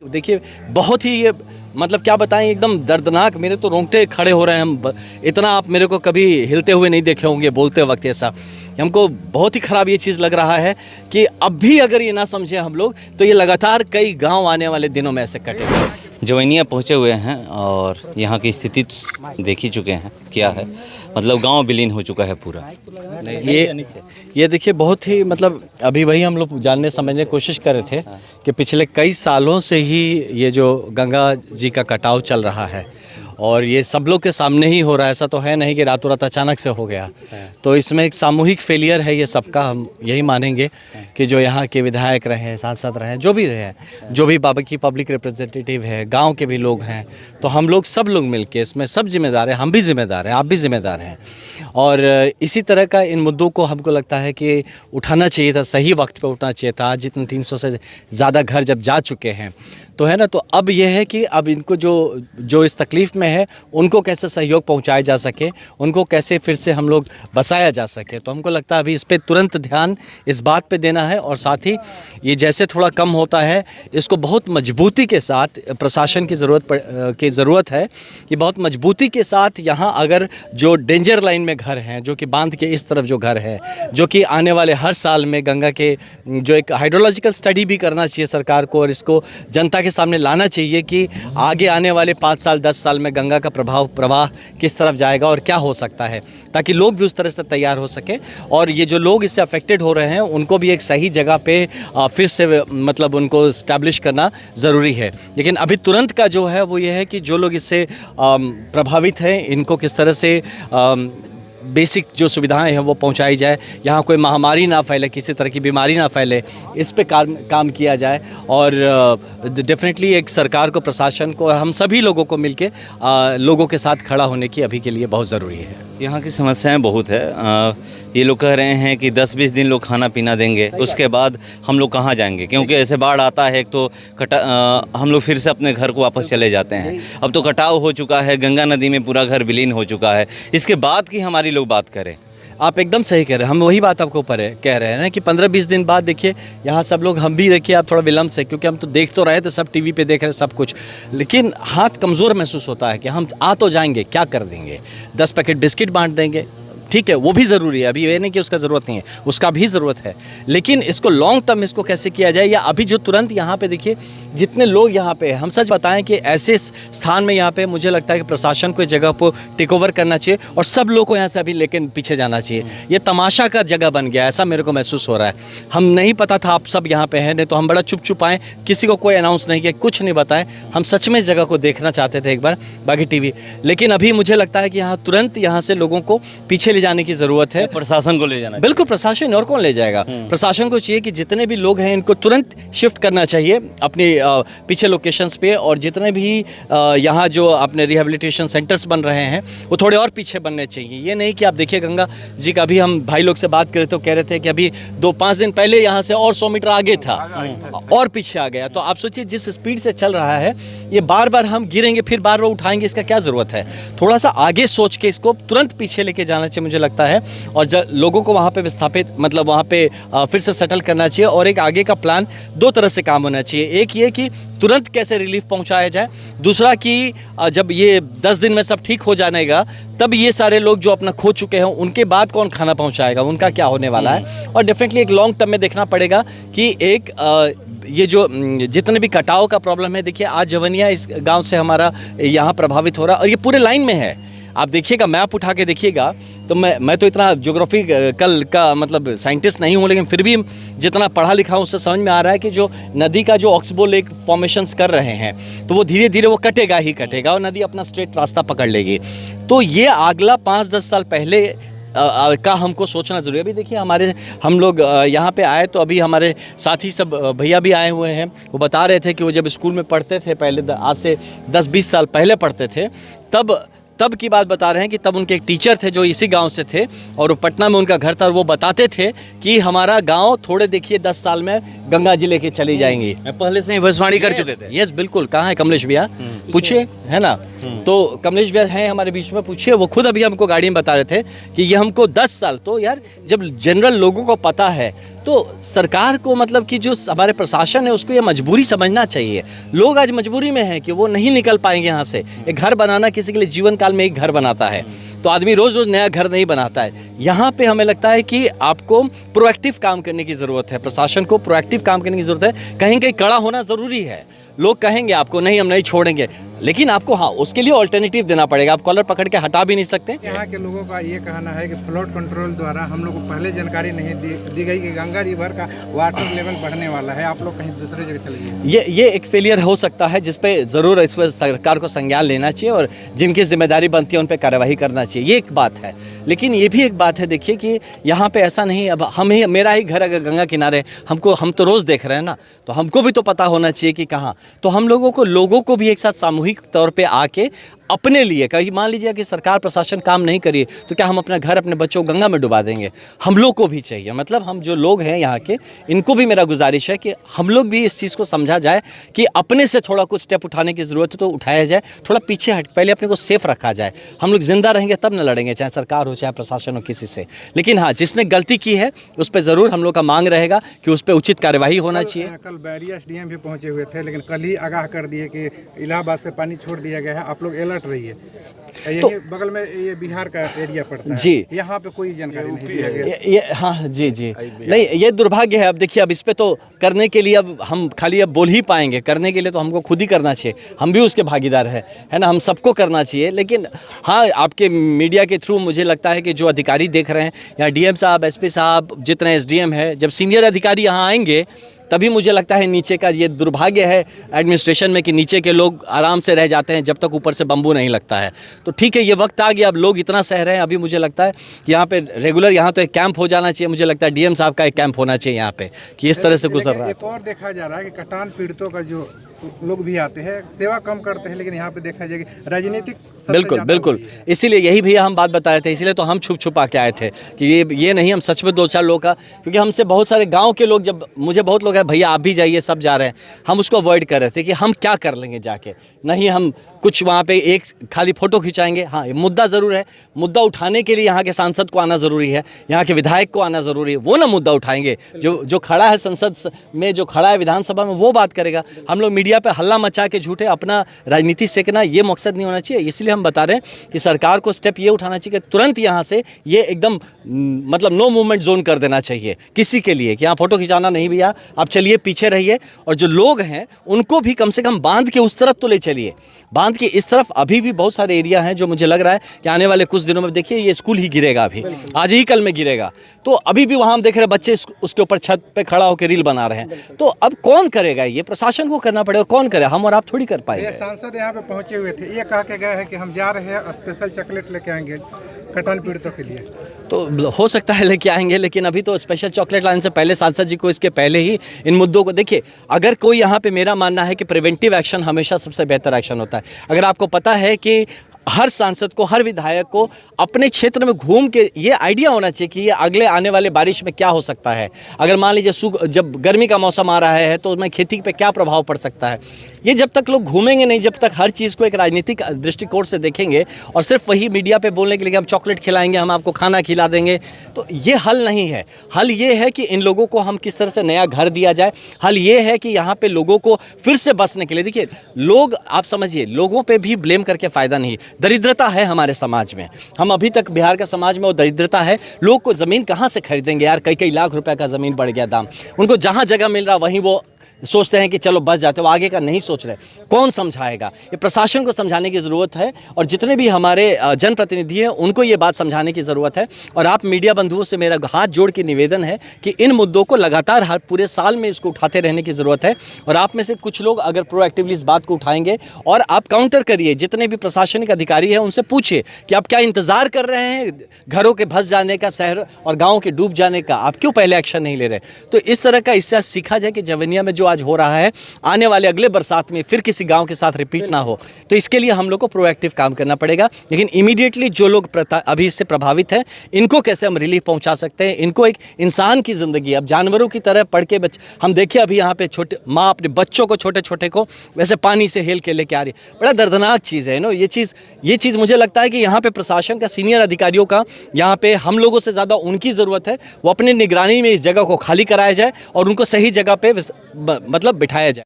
देखिए बहुत ही ये मतलब क्या बताएं, एकदम दर्दनाक, मेरे तो रोंगटे खड़े हो रहे हैं। हम इतना आप मेरे को कभी हिलते हुए नहीं देखे होंगे बोलते वक्त ऐसा। हमको बहुत ही ख़राब ये चीज़ लग रहा है कि अब भी अगर ये ना समझे हम लोग तो ये लगातार कई गांव आने वाले दिनों में ऐसे कटेंगे। जवैनिया पहुँचे हुए हैं और यहाँ की स्थिति देख ही चुके हैं क्या है, मतलब गांव विलीन हो चुका है पूरा। ये देखिए बहुत ही मतलब अभी वही हम लोग जानने समझने की कोशिश कर रहे थे कि पिछले कई सालों से ही ये जो गंगा जी का कटाव चल रहा है और ये सब लोग के सामने ही हो रहा है। ऐसा तो है नहीं कि रातों रात अचानक से हो गया। तो इसमें एक सामूहिक फेलियर है ये सबका। हम यही मानेंगे कि जो यहाँ के विधायक रहे, सांसद रहे, जो भी रहे, जो भी बाबा की पब्लिक रिप्रेजेंटेटिव है, गांव के भी लोग हैं, तो हम लोग सब लोग मिलके इसमें सब जिम्मेदार हैं। हम भी जिम्मेदार हैं, आप भी जिम्मेदार हैं। और इसी तरह का इन मुद्दों को हमको लगता है कि उठाना चाहिए था, सही वक्त पे उठना चाहिए था। आज जितने 300 से ज़्यादा घर जब जा चुके हैं तो है ना, तो अब यह है कि अब इनको जो इस तकलीफ़ में है उनको कैसे सहयोग पहुंचाया जा सके, उनको कैसे फिर से हम लोग बसाया जा सके। तो हमको लगता है अभी इस पर तुरंत ध्यान इस बात पे देना है। और साथ ही ये जैसे थोड़ा कम होता है इसको बहुत मजबूती के साथ प्रशासन की ज़रूरत है कि बहुत मजबूती के साथ यहाँ अगर जो डेंजर लाइन में घर हैं, जो कि बांध के इस तरफ जो घर है, जो कि आने वाले हर साल में गंगा के जो एक हाइड्रोलॉजिकल स्टडी भी करना चाहिए सरकार को और इसको जनता के सामने लाना चाहिए कि आगे आने वाले 5 साल 10 साल में गंगा का प्रवाह किस तरफ जाएगा और क्या हो सकता है, ताकि लोग भी उस तरह से तैयार हो सके। और ये जो लोग इससे अफेक्टेड हो रहे हैं उनको भी एक सही जगह पे फिर से मतलब उनको इस्टेब्लिश करना ज़रूरी है। लेकिन अभी तुरंत का जो है वो ये है कि जो लोग इससे प्रभावित हैं इनको किस तरह से बेसिक जो सुविधाएं हैं वो पहुंचाई जाए, यहाँ कोई महामारी ना फैले, किसी तरह की बीमारी ना फैले, इस पे काम किया जाए। और डेफिनेटली एक सरकार को, प्रशासन को और हम सभी लोगों को मिलके लोगों के साथ खड़ा होने की अभी के लिए बहुत ज़रूरी है। यहाँ की समस्याएं बहुत है। ये लोग कह रहे हैं कि 10-20 दिन लोग खाना पीना देंगे, उसके बाद हम लोग कहाँ जाएंगे, क्योंकि ऐसे बाढ़ आता है एक तो हम लोग फिर से अपने घर को वापस चले जाते हैं। अब तो कटाव हो चुका है, गंगा नदी में पूरा घर विलीन हो चुका है, इसके बाद की हमारी लोग बात करें। आप एकदम सही कह रहे हैं, हम वही बात आपको ऊपर कह रहे हैं ना कि 15-20 दिन बाद देखिए यहाँ सब लोग, हम भी देखिए आप थोड़ा विलम्ब से, क्योंकि हम तो देख तो रहे थे, सब टीवी पे देख रहे सब कुछ, लेकिन हाथ कमज़ोर महसूस होता है कि हम आ तो जाएंगे, क्या कर देंगे, 10 पैकेट बिस्किट बांट देंगे, ठीक है वो भी ज़रूरी है, अभी ये नहीं कि उसका ज़रूरत नहीं है, उसका भी ज़रूरत है। लेकिन इसको लॉन्ग टर्म इसको कैसे किया जाए, या अभी जो तुरंत यहाँ पे देखिए जितने लोग यहाँ पे, हम सच बताएं कि ऐसे स्थान में यहाँ पे मुझे लगता है कि प्रशासन को इस जगह को टेक ओवर करना चाहिए और सब लोग को यहाँ से अभी लेकिन पीछे जाना चाहिए। ये तमाशा का जगह बन गया, ऐसा मेरे को महसूस हो रहा है। हम नहीं पता था आप सब यहाँ पे हैं, नहीं तो हम बड़ा चुप आए, किसी को कोई अनाउंस नहीं किया, कुछ नहीं बताए। हम सच में इस जगह को देखना चाहते थे एक बार बाकी टीवी, लेकिन अभी मुझे लगता है कि यहाँ तुरंत यहाँ से लोगों को पीछे जाने की ज़रूरत है। प्रशासन को ले जाना, बिल्कुल प्रशासन, और कौन ले जाएगा। प्रशासन को चाहिए कि जितने भी लोग हैं इनको तुरंत शिफ्ट करना चाहिए अपने पीछे लोकेशंस पे, और जितने भी यहाँ जो अपने रिहेबिलिटेशन सेंटर्स बन रहे हैं वो थोड़े और पीछे बनने चाहिए। ये नहीं कि आप देखिए गंगा जी का, अभी हम भाई लोग से बात करें तो कह रहे थे कि अभी 2-5 दिन पहले यहाँ से और 100 मीटर आगे था और पीछे आ गया। तो आप सोचिए जिस स्पीड से चल रहा है ये, बार बार हम गिरेंगे फिर बार बार उठाएंगे, इसका क्या ज़रूरत है। थोड़ा सा आगे सोच के इसको तुरंत पीछे लेके जाना चाहिए मुझे लगता है, और लोगों को वहाँ पे विस्थापित मतलब वहाँ पे फिर से सेटल करना चाहिए। और एक आगे का प्लान 2 तरह से काम होना चाहिए, एक ये कि तुरंत कैसे रिलीफ पहुँचाया जाए, दूसरा कि जब ये 10 दिन में सब ठीक हो जाएगा तब ये सारे लोग जो अपना खो चुके हैं उनके बाद कौन खाना पहुँचाएगा, उनका क्या होने वाला है। और डेफिनेटली एक लॉन्ग टर्म में देखना पड़ेगा कि एक ये जो जितने भी कटाव का प्रॉब्लम है, देखिए आज जवनिया इस गाँव से हमारा यहाँ प्रभावित हो रहा है और ये पूरे लाइन में है। आप देखिएगा, मैप उठा के देखिएगा, तो मैं तो इतना ज्योग्राफी कल का मतलब साइंटिस्ट नहीं हूँ, लेकिन फिर भी जितना पढ़ा लिखा हूँ उससे समझ में आ रहा है कि जो नदी का जो ऑक्सबो लेक फॉर्मेशंस कर रहे हैं तो वो धीरे धीरे वो कटेगा ही कटेगा और नदी अपना स्ट्रेट रास्ता पकड़ लेगी। तो ये अगला 5-10 साल पहले का हमको सोचना ज़रूरी है। अभी देखिए हम लोग यहाँ पे आए तो अभी हमारे साथी सब भैया भी आए हुए हैं, वो बता रहे थे कि वो जब स्कूल में पढ़ते थे पहले, आज से 10-20 साल पहले पढ़ते थे, तब की बात बता रहे हैं कि तब उनके एक टीचर थे जो इसी गांव से थे और पटना में उनका घर था, और वो बताते थे कि हमारा गांव थोड़े देखिए 10 साल में गंगा जी लेके चली जाएंगी। पहले से ही भविष्यवाणी कर चुके थे। यस बिल्कुल। कहाँ है कमलेश भैया, पूछिए, है ना। तो कमलेश भैया हैं हमारे बीच में, पूछिए। वो खुद अभी हमको गाड़ी में बता रहे थे कि ये हमको 10 साल, तो यार जब जनरल लोगों को पता है तो सरकार को मतलब कि जो हमारे प्रशासन है उसको ये मजबूरी समझना चाहिए। लोग आज मजबूरी में हैं कि वो नहीं निकल पाएंगे यहाँ से। एक घर बनाना किसी के लिए जीवन काल में एक घर बनाता है, तो आदमी रोज़ रोज़ नया घर नहीं बनाता है। यहाँ पे हमें लगता है कि आपको प्रोएक्टिव काम करने की ज़रूरत है, प्रशासन को प्रोएक्टिव काम करने की ज़रूरत है। कहीं कहीं कड़ा होना ज़रूरी है। लोग कहेंगे आपको नहीं हम नहीं छोड़ेंगे, लेकिन आपको हाँ उसके लिए ऑल्टरनेटिव देना पड़ेगा। आप कॉलर पकड़ के हटा भी नहीं सकते। यहाँ के लोगों का ये कहना है कि फ्लड कंट्रोल द्वारा हम लोग को पहले जानकारी नहीं दी गई कि गंगा रिवर का वाटर लेवल बढ़ने वाला है, आप लोग कहीं दूसरे जगह चले गए। ये एक फेलियर हो सकता है जिसपे ज़रूर इस पर सरकार को संज्ञान लेना चाहिए और जिनकी जिम्मेदारी बनती है उन पर कार्रवाई करना चाहिए। ये एक बात है, लेकिन ये भी एक बात है देखिए कि यहाँ पे ऐसा नहीं, अब हम ही मेरा ही घर अगर गंगा किनारे हम तो रोज़ देख रहे हैं ना, तो हमको भी तो पता होना चाहिए कि कहाँ। तो हम लोगों को भी एक साथ सामूहिक तौर पे आके अपने लिए, कहीं मान लीजिए कि सरकार प्रशासन काम नहीं करिए तो क्या हम अपना घर अपने बच्चों को गंगा में डुबा देंगे? हम लोग को भी चाहिए, मतलब हम जो लोग हैं यहाँ के, इनको भी मेरा गुजारिश है कि हम लोग भी इस चीज़ को समझा जाए कि अपने से थोड़ा कुछ स्टेप उठाने की ज़रूरत है तो उठाया जाए, थोड़ा पीछे हट पहले अपने को सेफ रखा जाए। हम लोग जिंदा रहेंगे तब न लड़ेंगे, चाहे सरकार हो चाहे प्रशासन हो, किसी से। लेकिन हाँ, जिसने गलती की है उस पर ज़रूर हम लोग का मांग रहेगा कि उस पर उचित कार्यवाही होना चाहिए। कल बैरिया एसडीएम भी पहुंचे हुए थे, लेकिन कल ही आगाह कर दिए कि इलाहाबाद से पानी छोड़ दिया गया है, आप लोग अलर्ट रहिए। तो बगल में ये बिहार का एरिया पड़ता है जी, यहाँ पे कोई जानकारी नहीं दिया गया। ये हाँ जी नहीं, ये दुर्भाग्य है। अब देखिए, अब इस पे तो करने के लिए अब हम खाली अब बोल ही पाएंगे, करने के लिए तो हमको खुद ही करना चाहिए। हम भी उसके भागीदार है ना, हम सबको करना चाहिए। लेकिन हाँ, आपके मीडिया के थ्रू मुझे लगता है कि जो अधिकारी देख रहे हैं, या डीएम साहब, एसपी साहब, जितने एसडीएम है, जब सीनियर अधिकारी यहाँ आएंगे तभी मुझे लगता है नीचे का ये दुर्भाग्य है एडमिनिस्ट्रेशन में कि नीचे के लोग आराम से रह जाते हैं जब तक ऊपर से बम्बू नहीं लगता है। तो ठीक है, ये वक्त आ गया, अब लोग इतना सह रहे हैं। अभी मुझे लगता है कि यहाँ पे रेगुलर यहाँ तो एक कैंप हो जाना चाहिए। मुझे लगता है डीएम साहब का एक कैंप होना चाहिए यहाँ पे कि इस तरह से गुजर रहा है। एक और देखा जा रहा है कि कटान पीड़ितों का जो लोग भी आते हैं, सेवा कम करते हैं, लेकिन यहाँ पे देखा जाए कि राजनीतिक बिल्कुल इसीलिए यही भैया हम बात बता रहे थे, इसीलिए तो हम छुपा के आए थे कि ये नहीं, हम सच में 2-4 लोग का, क्योंकि हमसे बहुत सारे गांव के लोग, जब मुझे बहुत लोग हैं भैया आप भी जाइए, सब जा रहे हैं, हम उसको अवॉइड कर रहे थे कि हम क्या कर लेंगे जाके, नहीं हम कुछ वहाँ पे एक खाली फ़ोटो खिंचाएंगे। हाँ, मुद्दा ज़रूर है, मुद्दा उठाने के लिए यहाँ के सांसद को आना ज़रूरी है, यहाँ के विधायक को आना ज़रूरी है, वो ना मुद्दा उठाएंगे। जो खड़ा है संसद में, जो खड़ा है विधानसभा में, वो बात करेगा। हम लोग मीडिया पे हल्ला मचा के झूठे अपना राजनीति सेकना, ये मकसद नहीं होना चाहिए। इसलिए हम बता रहे हैं कि सरकार को स्टेप ये उठाना चाहिए कि तुरंत यहाँ से ये एकदम मतलब नो मूवमेंट जोन कर देना चाहिए किसी के लिए, कि यहाँ फ़ोटो खिंचाना नहीं भैया, आप चलिए पीछे रहिए। और जो लोग हैं उनको भी कम से कम बांध के उस तरफ तो ले चलिए, बांध के इस तरफ अभी भी बहुत सारे एरिया हैं जो मुझे लग रहा है कि आने वाले कुछ दिनों में देखिए ये स्कूल ही गिरेगा, अभी आज ही कल में गिरेगा। तो अभी भी वहाँ हम देख रहे हैं बच्चे उसके ऊपर छत पे खड़ा होकर रील बना रहे हैं। तो अब कौन करेगा? ये प्रशासन को करना पड़ेगा। कौन करे? हम और आप थोड़ी कर पाएंगे। सांसद यहाँ पे पहुंचे हुए थे, ये कह के गए हैं कि हम जा रहे हैं, स्पेशल चॉकलेट लेके आएंगे कटान पीड़ितों के लिए। तो हो सकता है लेके आएंगे, लेकिन अभी तो स्पेशल चॉकलेट लाने से पहले सांसद जी को इसके पहले ही इन मुद्दों को देखिए। अगर कोई यहाँ पे, मेरा मानना है कि प्रिवेंटिव एक्शन हमेशा सबसे बेहतर एक्शन होता है। अगर आपको पता है कि हर सांसद को, हर विधायक को अपने क्षेत्र में घूम के ये आइडिया होना चाहिए कि ये अगले आने वाले बारिश में क्या हो सकता है। अगर मान लीजिए जब गर्मी का मौसम आ रहा है तो उसमें खेती पे क्या प्रभाव पड़ सकता है। ये जब तक लोग घूमेंगे नहीं, जब तक हर चीज़ को एक राजनीतिक दृष्टिकोण से देखेंगे और सिर्फ वही मीडिया पे बोलने के लिए हम चॉकलेट खिलाएंगे, हम आपको खाना खिला देंगे, तो ये हल नहीं है। हल ये है कि इन लोगों को हम किस तरह से नया घर दिया जाए। हल ये है कि यहाँ पे लोगों को फिर से बसने के लिए, देखिए लोग, आप समझिए, लोगों पे भी ब्लेम करके फ़ायदा नहीं। दरिद्रता है हमारे समाज में, हम अभी तक बिहार का समाज में वो दरिद्रता है। लोग को ज़मीन कहाँ से खरीदेंगे यार? कई लाख रुपए का ज़मीन बढ़ गया दाम। उनको जहाँ जगह मिल रहा वहीं वो सोचते हैं कि चलो बस जाते, वो आगे का नहीं सोच रहे। कौन समझाएगा? ये प्रशासन को समझाने की ज़रूरत है, और जितने भी हमारे जनप्रतिनिधि हैं उनको ये बात समझाने की ज़रूरत है। और आप मीडिया बंधुओं से मेरा हाथ जोड़ के निवेदन है कि इन मुद्दों को लगातार हर पूरे साल में इसको उठाते रहने की ज़रूरत है। और आप में से कुछ लोग अगर प्रोएक्टिवली इस बात को उठाएंगे और आप काउंटर करिए, जितने भी प्रशासनिक अधिकारी हैं उनसे पूछिए कि आप क्या इंतज़ार कर रहे हैं घरों के धंस जाने का, शहर और गाँव के डूब जाने का? आप क्यों पहले एक्शन नहीं ले रहे? तो इस तरह का इससे सीखा जाए कि जवनिया में में जो आज हो रहा है, आने वाले अगले बरसात में फिर किसी गांव के साथ रिपीट ना हो। तो इसके लिए हम लोग को प्रोएक्टिव काम करना पड़ेगा। लेकिन इमीडिएटली जो लोग अभी इससे प्रभावित हैं, इनको कैसे हम रिलीफ पहुंचा सकते हैं, इनको एक इंसान की ज़िंदगी, अब जानवरों की तरह पढ़ के हम देखिए अभी यहाँ पे छोटे माँ अपने बच्चों को, छोटे छोटे को वैसे पानी से हेल के लेके आ रही है। बड़ा दर्दनाक चीज़ है ये चीज़ मुझे लगता है कि यहाँ पे प्रशासन का, सीनियर अधिकारियों का यहाँ पे हम लोगों से ज़्यादा उनकी ज़रूरत है। वो अपनी निगरानी में इस जगह को खाली कराया जाए और उनको सही जगह पे मतलब बिठाया जाए।